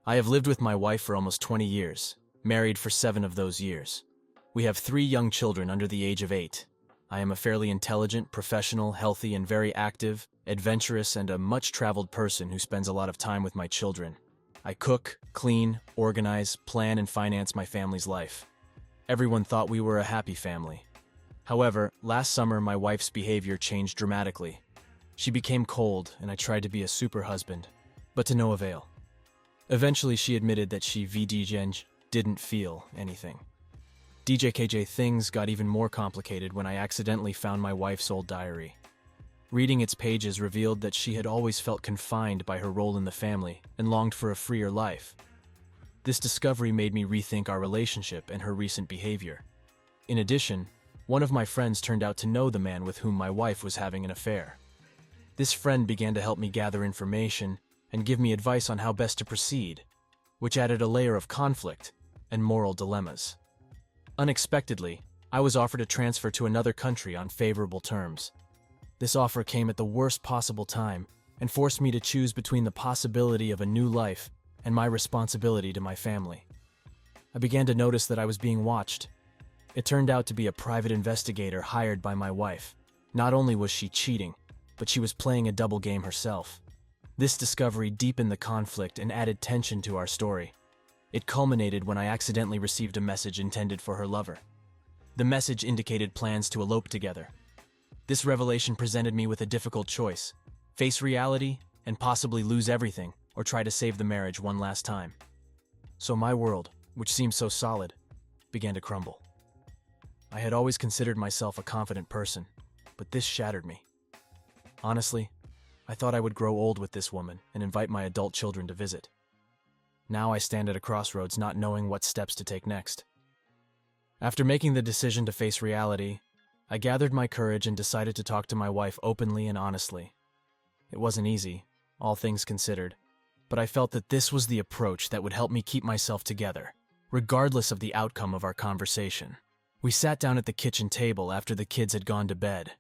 I have lived with my wife for almost 20 years, married for 7 of those years. We have 3 young children under the age of 8. I am a fairly intelligent, professional, healthy, and very active, adventurous, and a much-traveled person who spends a lot of time with my children. I cook, clean, organize, plan, and finance my family's life. Everyone thought we were a happy family. However, last summer my wife's behavior changed dramatically. She became cold, and I tried to be a super husband, but to no avail. Eventually she admitted that she didn't feel anything. DJKJ things got even more complicated when I accidentally found my wife's old diary. Reading its pages revealed that she had always felt confined by her role in the family and longed for a freer life. This discovery made me rethink our relationship and her recent behavior. In addition, one of my friends turned out to know the man with whom my wife was having an affair. This friend began to help me gather information and give me advice on how best to proceed, which added a layer of conflict and moral dilemmas. Unexpectedly, I was offered a transfer to another country on favorable terms. This offer came at the worst possible time and forced me to choose between the possibility of a new life and my responsibility to my family. I began to notice that I was being watched. It turned out to be a private investigator hired by my wife. Not only was she cheating, but she was playing a double game herself. This discovery deepened the conflict and added tension to our story. It culminated when I accidentally received a message intended for her lover. The message indicated plans to elope together. This revelation presented me with a difficult choice: face reality and possibly lose everything, or try to save the marriage one last time. So my world, which seemed so solid, began to crumble. I had always considered myself a confident person, but this shattered me. Honestly, I thought I would grow old with this woman and invite my adult children to visit. Now I stand at a crossroads, not knowing what steps to take next. After making the decision to face reality, I gathered my courage and decided to talk to my wife openly and honestly. It wasn't easy, all things considered, but I felt that this was the approach that would help me keep myself together, regardless of the outcome of our conversation. We sat down at the kitchen table after the kids had gone to bed.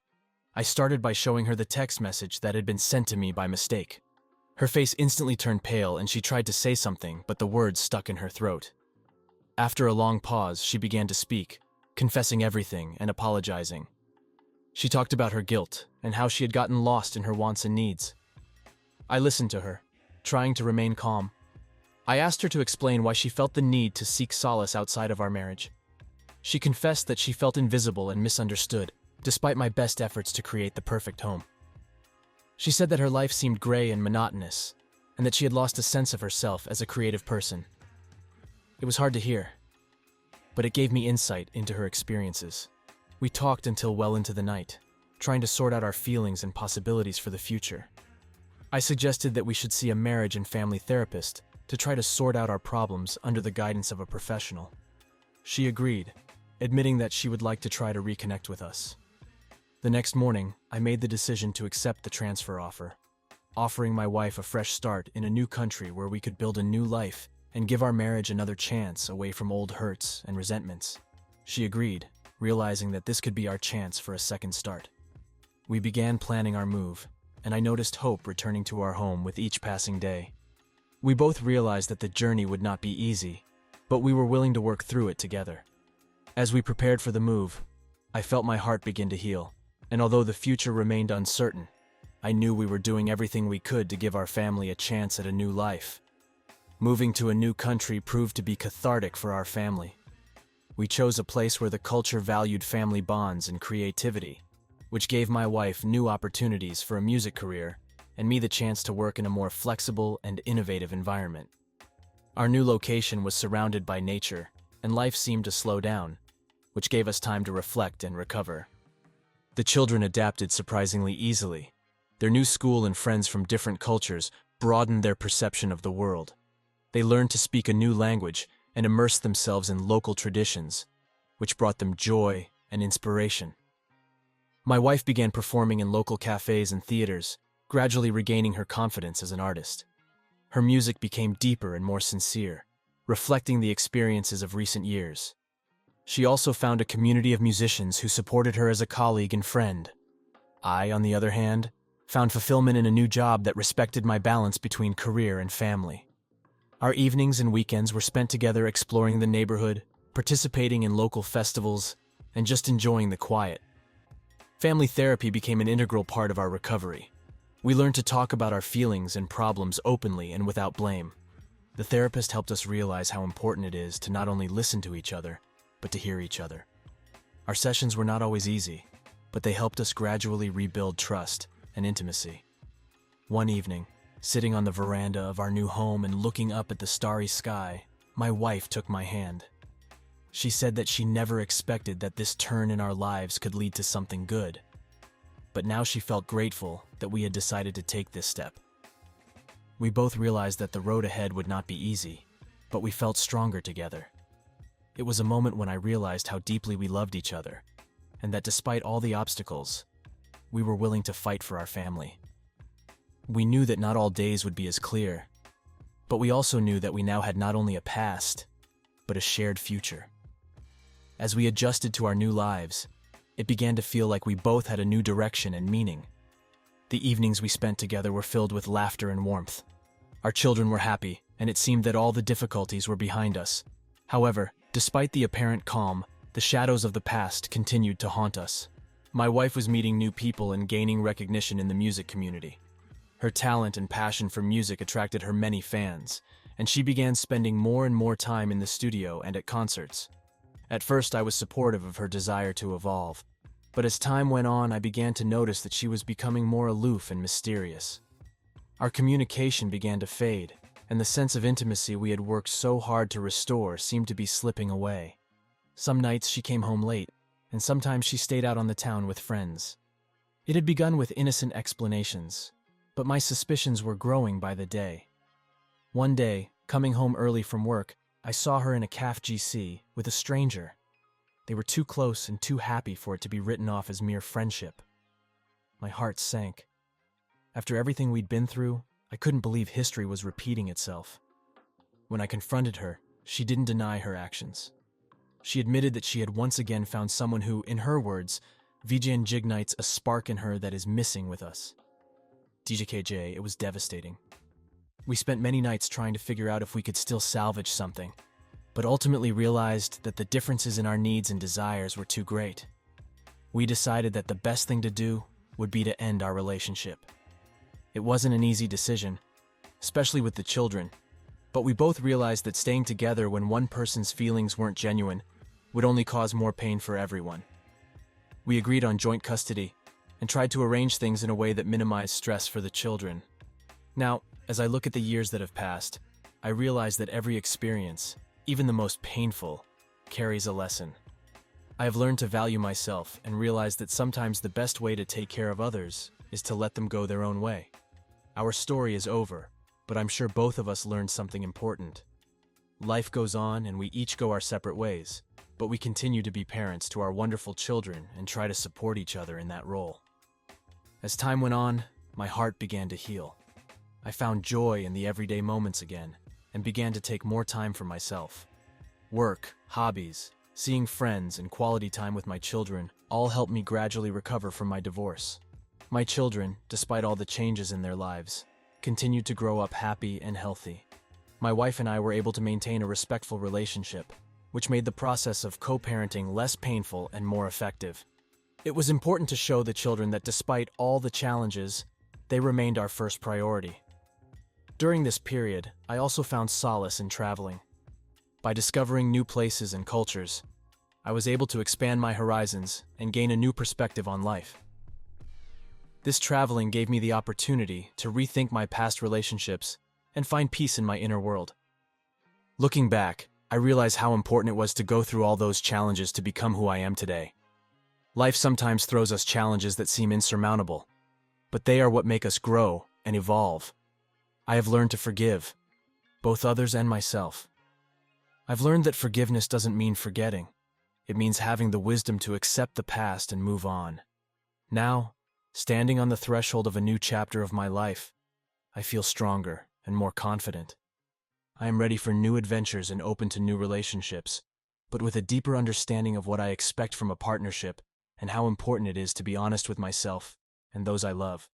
I started by showing her the text message that had been sent to me by mistake. Her face instantly turned pale and she tried to say something, but the words stuck in her throat. After a long pause, she began to speak, confessing everything and apologizing. She talked about her guilt and how she had gotten lost in her wants and needs. I listened to her, trying to remain calm. I asked her to explain why she felt the need to seek solace outside of our marriage. She confessed that she felt invisible and misunderstood, despite my best efforts to create the perfect home. She said that her life seemed gray and monotonous, and that she had lost a sense of herself as a creative person. It was hard to hear, but it gave me insight into her experiences. We talked until well into the night, trying to sort out our feelings and possibilities for the future. I suggested that we should see a marriage and family therapist to try to sort out our problems under the guidance of a professional. She agreed, admitting that she would like to try to reconnect with us. The next morning, I made the decision to accept the transfer offer, offering my wife a fresh start in a new country where we could build a new life and give our marriage another chance away from old hurts and resentments. She agreed, realizing that this could be our chance for a second start. We began planning our move, and I noticed hope returning to our home with each passing day. We both realized that the journey would not be easy, but we were willing to work through it together. As we prepared for the move, I felt my heart begin to heal. And although the future remained uncertain, I knew we were doing everything we could to give our family a chance at a new life. Moving to a new country proved to be cathartic for our family. We chose a place where the culture valued family bonds and creativity, which gave my wife new opportunities for a music career and me the chance to work in a more flexible and innovative environment. Our new location was surrounded by nature, and life seemed to slow down, which gave us time to reflect and recover. The children adapted surprisingly easily. Their new school and friends from different cultures broadened their perception of the world. They learned to speak a new language and immerse themselves in local traditions, which brought them joy and inspiration. My wife began performing in local cafes and theaters, gradually regaining her confidence as an artist. Her music became deeper and more sincere, reflecting the experiences of recent years. She also found a community of musicians who supported her as a colleague and friend. I, on the other hand, found fulfillment in a new job that respected my balance between career and family. Our evenings and weekends were spent together exploring the neighborhood, participating in local festivals, and just enjoying the quiet. Family therapy became an integral part of our recovery. We learned to talk about our feelings and problems openly and without blame. The therapist helped us realize how important it is to not only listen to each other, but to hear each other. Our sessions were not always easy, but they helped us gradually rebuild trust and intimacy. One evening, sitting on the veranda of our new home and looking up at the starry sky, my wife took my hand. She said that she never expected that this turn in our lives could lead to something good. But now she felt grateful that we had decided to take this step. We both realized that the road ahead would not be easy, but we felt stronger together. It was a moment when I realized how deeply we loved each other, and that despite all the obstacles, we were willing to fight for our family. We knew that not all days would be as clear, but we also knew that we now had not only a past, but a shared future. As we adjusted to our new lives, it began to feel like we both had a new direction and meaning. The evenings we spent together were filled with laughter and warmth. Our children were happy, and it seemed that all the difficulties were behind us. However, despite the apparent calm, the shadows of the past continued to haunt us. My wife was meeting new people and gaining recognition in the music community. Her talent and passion for music attracted her many fans, and she began spending more and more time in the studio and at concerts. At first, I was supportive of her desire to evolve, but as time went on, I began to notice that she was becoming more aloof and mysterious. Our communication began to fade, and the sense of intimacy we had worked so hard to restore seemed to be slipping away. Some nights she came home late, and sometimes she stayed out on the town with friends. It had begun with innocent explanations, but my suspicions were growing by the day. One day, coming home early from work, I saw her in a CAF GC with a stranger. They were too close and too happy for it to be written off as mere friendship. My heart sank. After everything we'd been through, I couldn't believe history was repeating itself. When I confronted her, she didn't deny her actions. She admitted that she had once again found someone who, in her words, ignites a spark in her that is missing with us. DJKJ, it was devastating. We spent many nights trying to figure out if we could still salvage something, but ultimately realized that the differences in our needs and desires were too great. We decided that the best thing to do would be to end our relationship. It wasn't an easy decision, especially with the children, but we both realized that staying together when one person's feelings weren't genuine would only cause more pain for everyone. We agreed on joint custody and tried to arrange things in a way that minimized stress for the children. Now, as I look at the years that have passed, I realize that every experience, even the most painful, carries a lesson. I have learned to value myself and realize that sometimes the best way to take care of others is to let them go their own way. Our story is over, but I'm sure both of us learned something important. Life goes on and we each go our separate ways, but we continue to be parents to our wonderful children and try to support each other in that role. As time went on, my heart began to heal. I found joy in the everyday moments again and began to take more time for myself. Work, hobbies, seeing friends, and quality time with my children all helped me gradually recover from my divorce. My children, despite all the changes in their lives, continued to grow up happy and healthy. My wife and I were able to maintain a respectful relationship, which made the process of co-parenting less painful and more effective. It was important to show the children that despite all the challenges, they remained our first priority. During this period, I also found solace in traveling. By discovering new places and cultures, I was able to expand my horizons and gain a new perspective on life. This traveling gave me the opportunity to rethink my past relationships and find peace in my inner world. Looking back, I realize how important it was to go through all those challenges to become who I am today. Life sometimes throws us challenges that seem insurmountable, but they are what make us grow and evolve. I have learned to forgive, both others and myself. I've learned that forgiveness doesn't mean forgetting. It means having the wisdom to accept the past and move on. Now, standing on the threshold of a new chapter of my life, I feel stronger and more confident. I am ready for new adventures and open to new relationships, but with a deeper understanding of what I expect from a partnership and how important it is to be honest with myself and those I love.